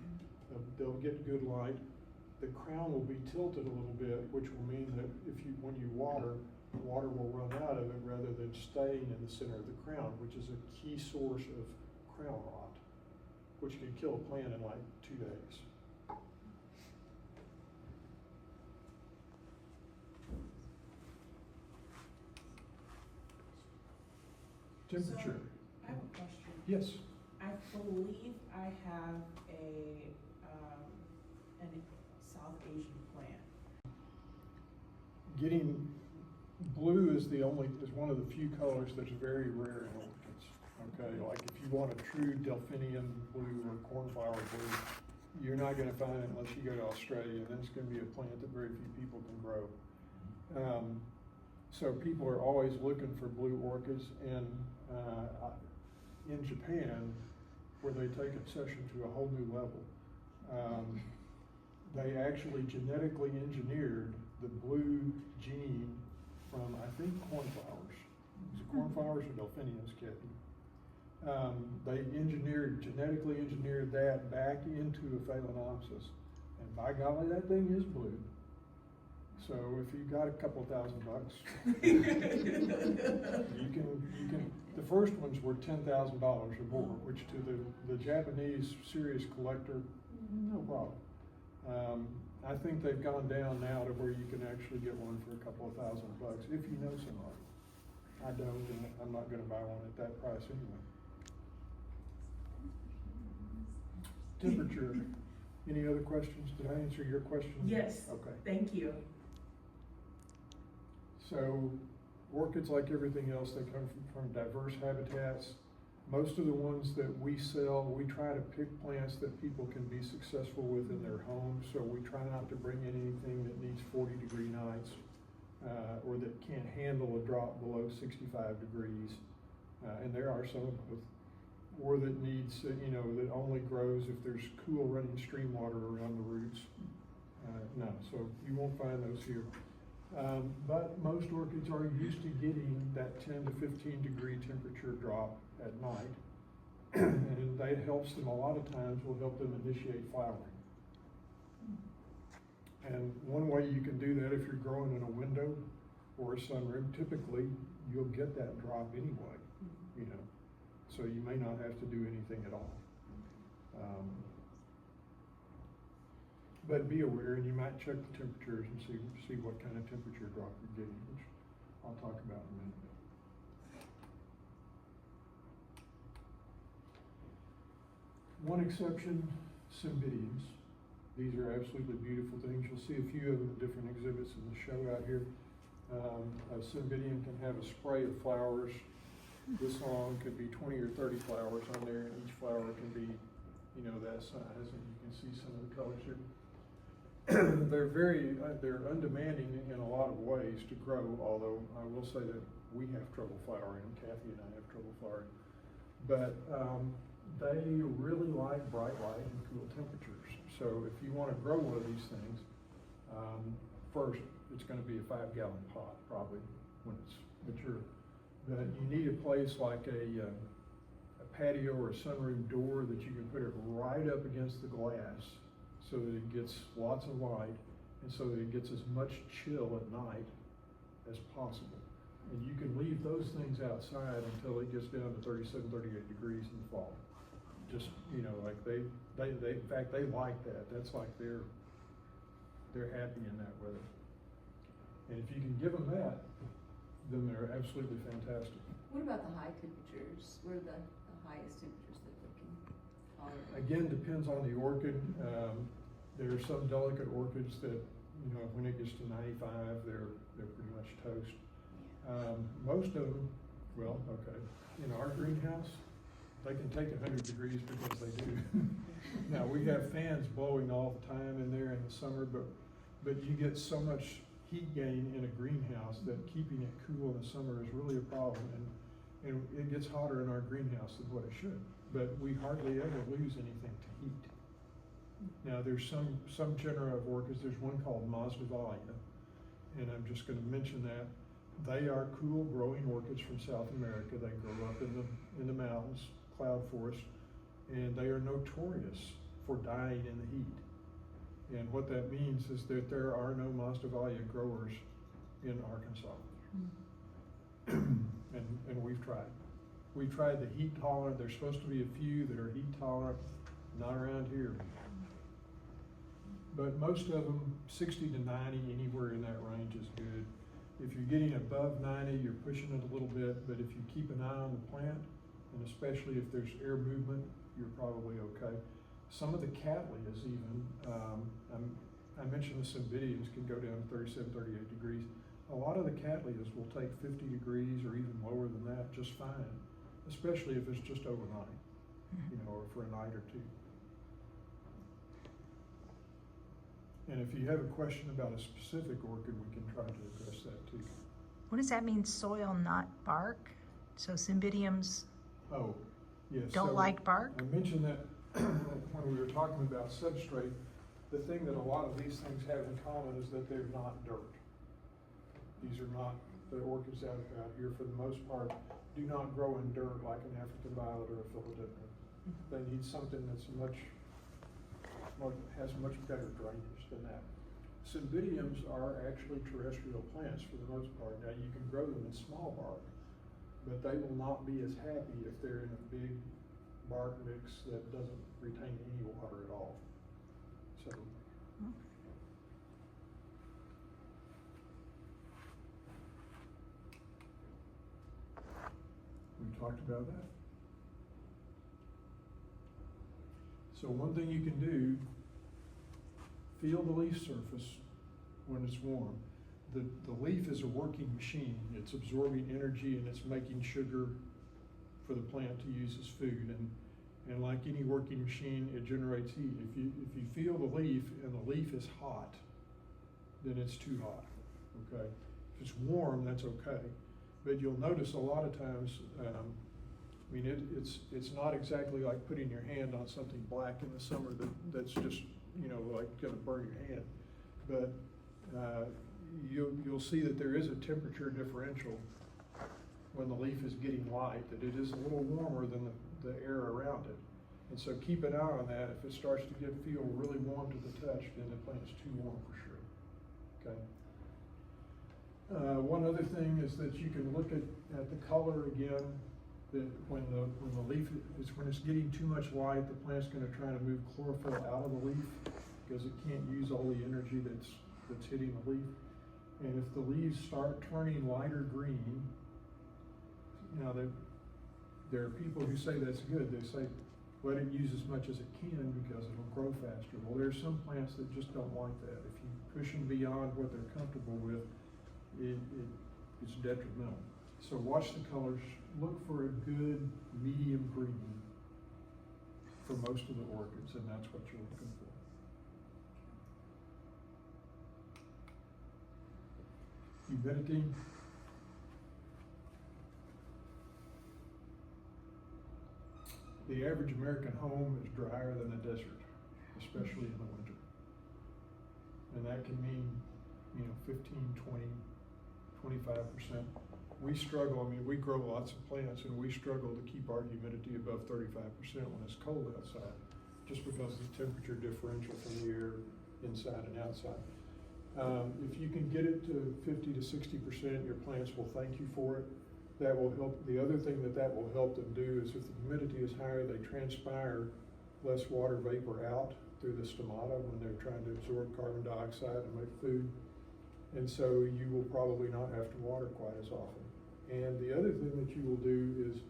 they'll get good light. The crown will be tilted a little bit, which will mean that when you water, water will run out of it rather than staying in the center of the crown, which is a key source of crown rot, which can kill a plant in like 2 days. Temperature. So, I have a question. Yes. I believe I have an South Asian plant. Getting blue is one of the few colors that's very rare in orchids. Okay, like if you want a true Delphinium blue or cornflower blue, you're not going to find it unless you go to Australia, and then it's going to be a plant that very few people can grow. So people are always looking for blue orchids, and in Japan, where they take obsession to a whole new level, they actually genetically engineered the blue gene from, I think, cornflowers. Is it cornflowers or delphiniums, Kathy? They genetically engineered that back into a Phalaenopsis. And by golly, that thing is blue. So if you got a couple $1,000, you can, the first ones were $10,000 or more, which to the Japanese serious collector, no problem. I think they've gone down now to where you can actually get one for a couple of $1,000 if you know somebody. I don't, and I'm not gonna buy one at that price anyway. Temperature. Any other questions? Did I answer your question? Yes. Okay. Thank you. So orchids, like everything else, they come from diverse habitats. Most of the ones that we sell, we try to pick plants that people can be successful with in their homes. So we try not to bring in anything that needs 40-degree nights, or that can't handle a drop below 65 degrees. And there are some of both. Or that needs, that only grows if there's cool running stream water around the roots. No, so you won't find those here. But most orchids are used to getting that 10 to 15 degree temperature drop at night. And that helps them, a lot of times will help them initiate flowering. And one way you can do that, if you're growing in a window or a sunroom, typically you'll get that drop anyway, so you may not have to do anything at all. But be aware, and you might check the temperatures and see what kind of temperature drop you're getting, which I'll talk about in a minute. One exception, cymbidiums. These are absolutely beautiful things. You'll see a few of them in different exhibits in the show out here. A cymbidium can have a spray of flowers. This long could be 20 or 30 flowers on there, and each flower can be, that size, and you can see some of the colors here. They're undemanding in a lot of ways to grow, although I will say that we have trouble flowering, Kathy and I have trouble flowering. But they really like bright light and cool temperatures. So if you want to grow one of these things, first, it's going to be a 5-gallon pot, probably, when it's mature. But you need a place like a patio or a sunroom door that you can put it right up against the glass so that it gets lots of light and so that it gets as much chill at night as possible. And you can leave those things outside until it gets down to 37, 38 degrees in the fall. Just, like they in fact, they like that. That's like they're happy in that weather. And if you can give them that, then they're absolutely fantastic. What about the high temperatures? What are the highest temperatures that they can tolerate? Again, depends on the orchid. There are some delicate orchids that, when it gets to 95, they're pretty much toast. Most of them, in our greenhouse, they can take 100 degrees because they do. Now, we have fans blowing all the time in there in the summer, but you get so much heat gain in a greenhouse that keeping it cool in the summer is really a problem, and it gets hotter in our greenhouse than what it should. But we hardly ever lose anything to heat. Now there's some genera of orchids. There's one called Masdevallia, and I'm just going to mention that. They are cool growing orchids from South America. They grow up in the mountains, cloud forest, and they are notorious for dying in the heat. And what that means is that there are no Masdevallia growers in Arkansas. And we've tried. We've tried the heat tolerant. There's supposed to be a few that are heat tolerant, not around here. But most of them, 60 to 90, anywhere in that range is good. If you're getting above 90, you're pushing it a little bit, but if you keep an eye on the plant, and especially if there's air movement, you're probably okay. Some of the cattleyas even, I mentioned the cymbidiums can go down to 37, 38 degrees. A lot of the cattleyas will take 50 degrees or even lower than that just fine, especially if it's just overnight, or for a night or two. And if you have a question about a specific orchid, we can try to address that too. What does that mean, soil, not bark? So cymbidiums Oh, yes. don't like bark? I mentioned that when we were talking about substrate. The thing that a lot of these things have in common is that they're not dirt. These are not, the orchids out here for the most part do not grow in dirt like an African violet or a philodendron. They need something that's has much better drainage than that. Cymbidiums are actually terrestrial plants for the most part. Now you can grow them in small bark, but they will not be as happy if they're in a big bark mix that doesn't retain any water at all. So. We talked about that. So one thing you can do, feel the leaf surface when it's warm. the leaf is a working machine. It's absorbing energy and it's making sugar for the plant to use as food. And like any working machine, it generates heat. If you feel the leaf and the leaf is hot, then it's too hot, okay? If it's warm, that's okay. But you'll notice a lot of times, I mean, it's not exactly like putting your hand on something black in the summer that's just, you know, like gonna burn your hand. But you'll see that there is a temperature differential when the leaf is getting light, that it is a little warmer than the air around it. And so keep an eye on that. If it starts to feel really warm to the touch, then the plant's too warm for sure, okay? One other thing is that you can look at the color again, that when the leaf when it's getting too much light, the plant's gonna try to move chlorophyll out of the leaf because it can't use all the energy that's hitting the leaf. And if the leaves start turning lighter green, now there are people who say that's good. They say, let it use as much as it can because it'll grow faster. Well, there's some plants that just don't like that. If you push them beyond what they're comfortable with, it's detrimental. So watch the colors. Look for a good medium green for most of the orchids, and that's what you're looking for. Humidity. The average American home is drier than the desert, especially in the winter. And that can mean, you know, 15, 20, 25%. We struggle, I mean, we grow lots of plants and we struggle to keep our humidity above 35% when it's cold outside, just because of the temperature differential from the air inside and outside. If you can get it to 50 to 60%, your plants will thank you for it. That will help. The other thing that will help them do is if the humidity is higher, they transpire less water vapor out through the stomata when they're trying to absorb carbon dioxide and make food. And so you will probably not have to water quite as often. And the other thing that you will do is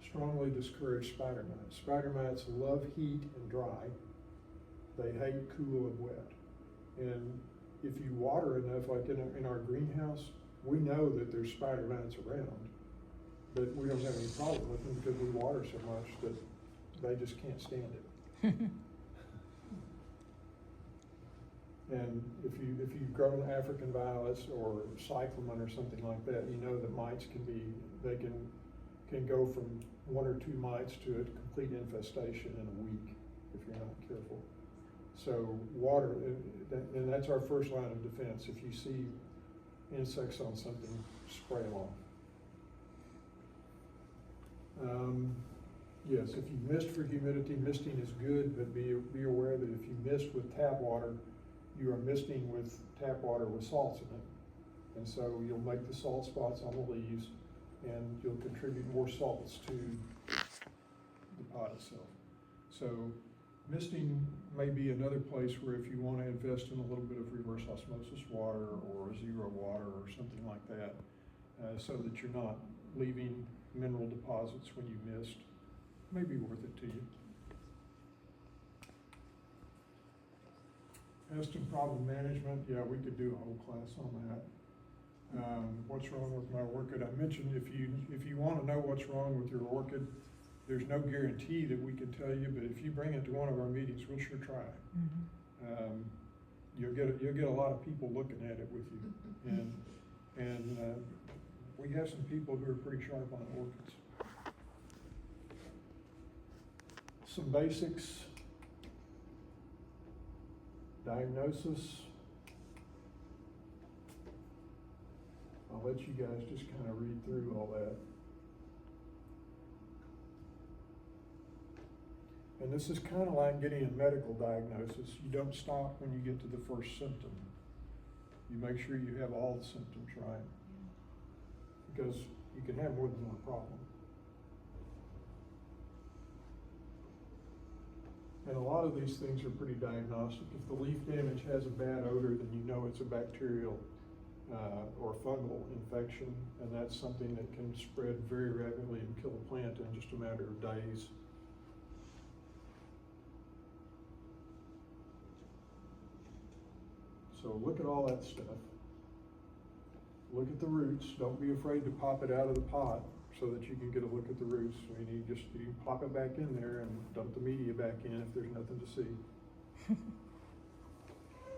strongly discourage spider mites. Spider mites love heat and dry. They hate cool and wet. And if you water enough, like in our greenhouse, we know that there's spider mites around, but we don't have any problem with them because we water so much that they just can't stand it. And if you've grown African violets or cyclamen or something like that, you know that mites can go from 1 or 2 mites to a complete infestation in a week if you're not careful. So water, and that's our first line of defense. If you see insects on something, spray them off. Yes, if you mist for humidity, misting is good, but be aware that if you mist with tap water, you are misting with tap water with salts in it. And so you'll make the salt spots on the leaves and you'll contribute more salts to the pot itself. So misting may be another place where if you want to invest in a little bit of reverse osmosis water or zero water or something like that, so that you're not leaving mineral deposits when you mist, may be worth it to you. Pest and problem management, yeah, we could do a whole class on that. What's wrong with my orchid? I mentioned if you want to know what's wrong with your orchid, there's no guarantee that we can tell you, but if you bring it to one of our meetings, we'll sure try. Mm-hmm. You'll get a lot of people looking at it with you, and we have some people who are pretty sharp on orchids. Some basics. Diagnosis. I'll let you guys just kind of read through all that. And this is kind of like getting a medical diagnosis. You don't stop when you get to the first symptom. You make sure you have all the symptoms right, because you can have more than one problem. And a lot of these things are pretty diagnostic. If the leaf damage has a bad odor, then you know it's a bacterial or fungal infection, and that's something that can spread very rapidly and kill a plant in just a matter of days. So look at all that stuff. look at the roots. Don't be afraid to pop it out of the pot so that you can get a look at the roots. I mean, you pop it back in there and dump the media back in if there's nothing to see.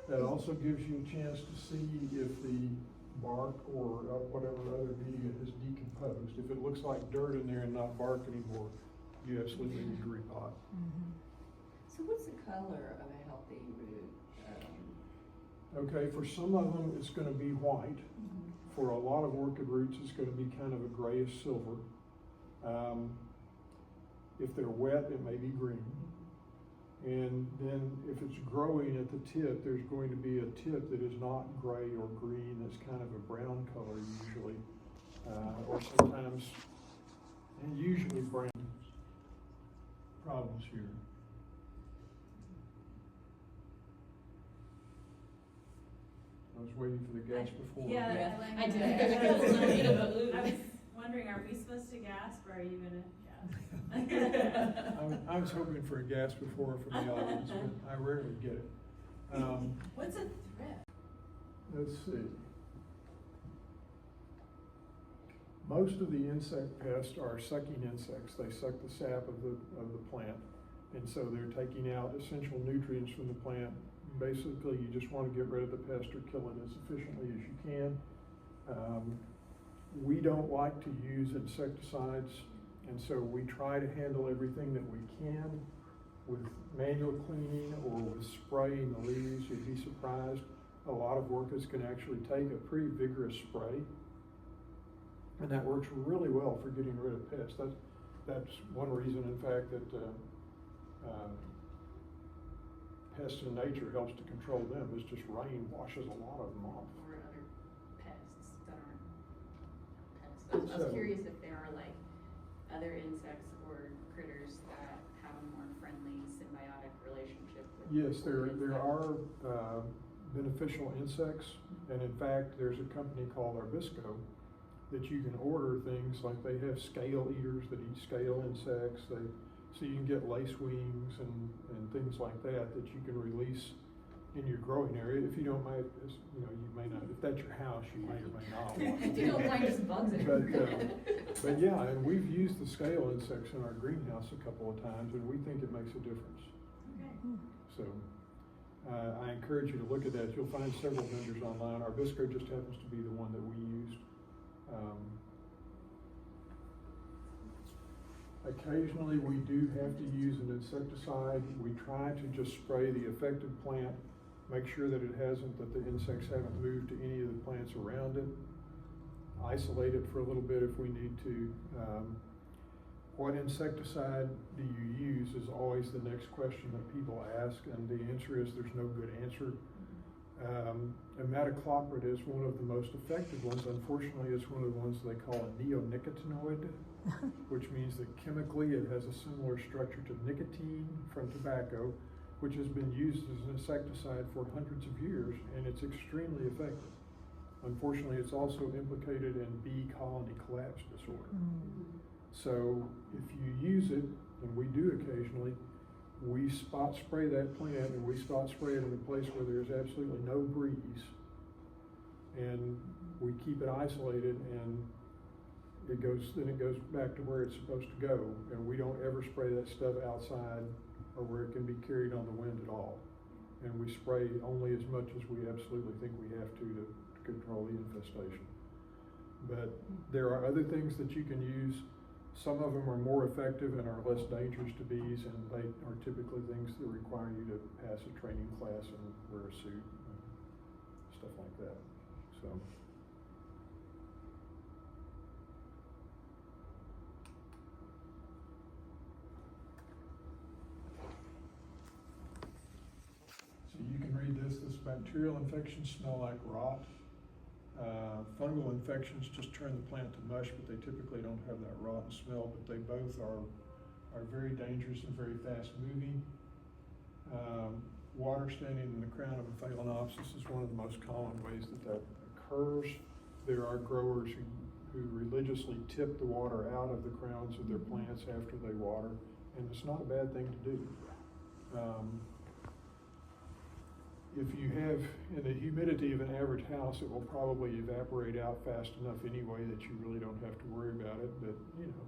That also gives you a chance to see if the bark or whatever other media is decomposed. If it looks like dirt in there and not bark anymore, you absolutely need to repot. So what's the color of a healthy root? Okay, for some of them, it's gonna be white. For a lot of orchid roots, it's gonna be kind of a grayish silver. If they're wet, it may be green. And then if it's growing at the tip, there's going to be a tip that is not gray or green, that's kind of a brown color usually. Or sometimes, and usually brown. Problems here. I was waiting for the gas before. Yeah, I did. I was wondering, are we supposed to gasp, or are you gonna gasp? I was hoping for a gas before from the audience, but I rarely get it. What's a thread? Let's see. Most of the insect pests are sucking insects. They suck the sap of the plant, and so they're taking out essential nutrients from the plant. Basically, you just want to get rid of the pest or kill it as efficiently as you can. We don't like to use insecticides, and so we try to handle everything that we can with manual cleaning or with spraying the leaves. You'd be surprised. A lot of workers can actually take a pretty vigorous spray, and that works really well for getting rid of pests. That's one reason, in fact, that pests in nature helps to control them, is just rain washes a lot of them off. Or other pests that aren't pests. I was curious if there are like other insects or critters that have a more friendly symbiotic relationship with Yes, there orchids are beneficial insects, and in fact, there's a company called Arbisco that you can order things like. They have scale eaters that eat scale insects. So you can get lace wings and things like that you can release in your growing area. If you don't mind, you may not, if that's your house, you may or may not want to. If you don't mind just bugs But yeah, and we've used the scale insects in our greenhouse a couple of times, and we think it makes a difference. Okay. So I encourage you to look at that. You'll find several vendors online. Arbisco just happens to be the one that we used. Occasionally, we do have to use an insecticide. We try to just spray the affected plant, make sure that that the insects haven't moved to any of the plants around it, isolate it for a little bit if we need to. What insecticide do you use is always the next question that people ask, and the answer is there's no good answer. Imidacloprid is one of the most effective ones. Unfortunately, it's one of the ones they call a neonicotinoid, which means that chemically it has a similar structure to nicotine from tobacco, which has been used as an insecticide for hundreds of years, and it's extremely effective. Unfortunately, it's also implicated in bee colony collapse disorder. So if you use it, and we do occasionally, we spot spray that plant, and we spot spray it in a place where there's absolutely no breeze, and we keep it isolated, and it goes back to where it's supposed to go, and we don't ever spray that stuff outside or where it can be carried on the wind at all. And we spray only as much as we absolutely think we have to control the infestation. But there are other things that you can use. Some of them are more effective and are less dangerous to bees, and they are typically things that require you to pass a training class and wear a suit and stuff like that. So you can read this. This bacterial infections smell like rot. Fungal infections just turn the plant to mush, but they typically don't have that rotten smell, but they both are very dangerous and very fast moving. Water standing in the crown of a phalaenopsis is one of the most common ways that occurs. There are growers who religiously tip the water out of the crowns of their plants after they water, and it's not a bad thing to do. if you have, in the humidity of an average house, it will probably evaporate out fast enough anyway that you really don't have to worry about it, but, you know.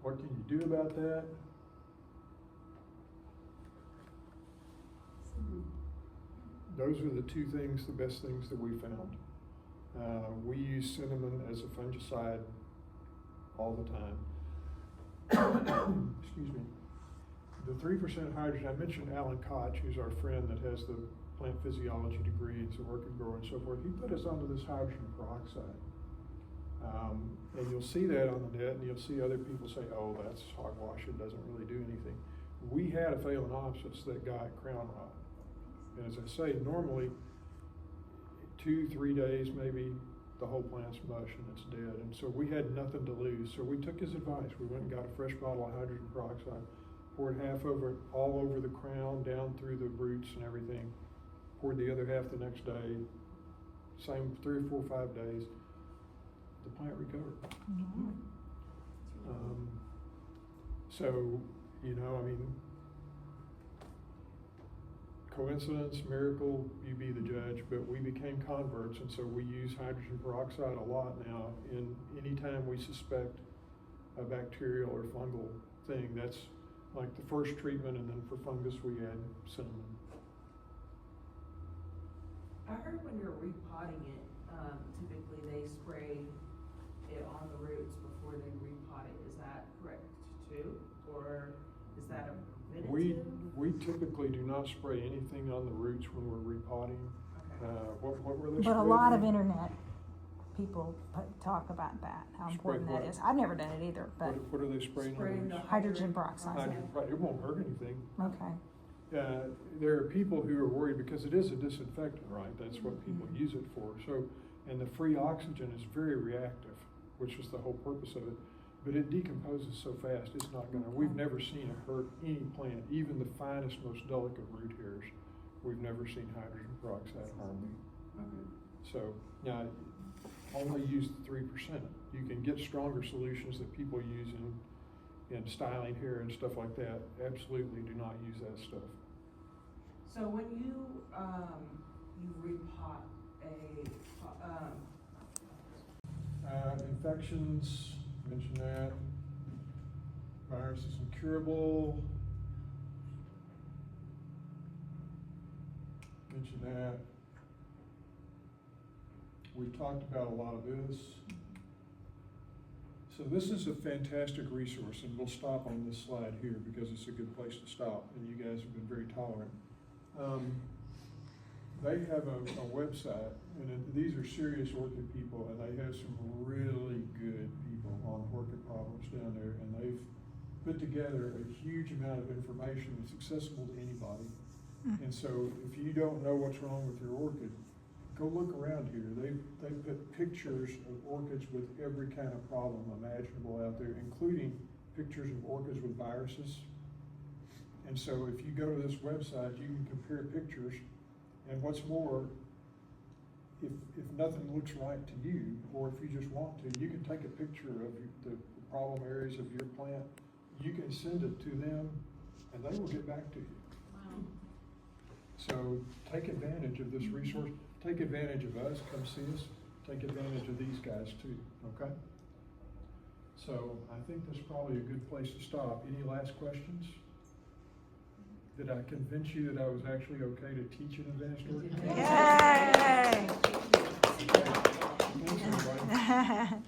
What can you do about that? Those are the two things, the best things that we found. We use cinnamon as a fungicide all the time. Excuse me. The 3% hydrogen, I mentioned Alan Koch, who's our friend that has the plant physiology degree, and so orchid grower and so forth. He put us onto this hydrogen peroxide. And you'll see that on the net, and you'll see other people say, oh, that's hogwash, it doesn't really do anything. We had a phalaenopsis that got crown rot. And as I say, normally 2-3 days maybe, the whole plant's mush and it's dead. And so we had nothing to lose. So we took his advice. We went and got a fresh bottle of hydrogen peroxide, poured half over, all over the crown, down through the roots and everything. Poured the other half the next day. Same 3 or 4 or 5 days. The plant recovered. So, you know, I mean, coincidence, miracle, you be the judge, but we became converts, and so we use hydrogen peroxide a lot now. In any time we suspect a bacterial or fungal thing, that's like the first treatment, and then for fungus we add cinnamon. I heard when you're repotting it, typically they spray it on the roots before they repot it. Is that correct too? Or is that a minute? We typically do not spray anything on the roots when we're repotting. Okay. What were they But a spraying lot of on? internet people talk about that, how Spray important that what? is. I've never done it either, but What are they spraying on the Spraying the roots? hydrogen peroxide. Hydrogen, right, it won't hurt anything. Okay. There are people who are worried because it is a disinfectant, right? That's what people use it for. So, and the free oxygen is very reactive, which is the whole purpose of it. But it decomposes so fast, it's not gonna, we've never seen it hurt any plant, even the finest, most delicate root hairs. We've never seen hydrogen peroxide harm them. Okay. So, now, only use the 3%. You can get stronger solutions that people use in styling hair and stuff like that. Absolutely do not use that stuff. So when you repot Infections, mention that. Virus is incurable. Mention that. We've talked about a lot of this. So this is a fantastic resource, and we'll stop on this slide here because it's a good place to stop, and you guys have been very tolerant. They have a website, and these are serious orchid people, and they have some really good people on orchid problems down there, and they've put together a huge amount of information that's accessible to anybody. And so if you don't know what's wrong with your orchid, go look around here. They've put pictures of orchids with every kind of problem imaginable out there, including pictures of orchids with viruses. And so if you go to this website, you can compare pictures. And what's more, if nothing looks right to you, or if you just want to, you can take a picture of the problem areas of your plant. You can send it to them, and they will get back to you. Wow. So take advantage of this resource. Take advantage of us. Come see us. Take advantage of these guys too. Okay? So I think that's probably a good place to stop. Any last questions? Did I convince you that I was actually okay to teach an advanced orchid? Yay! Thanks, everybody.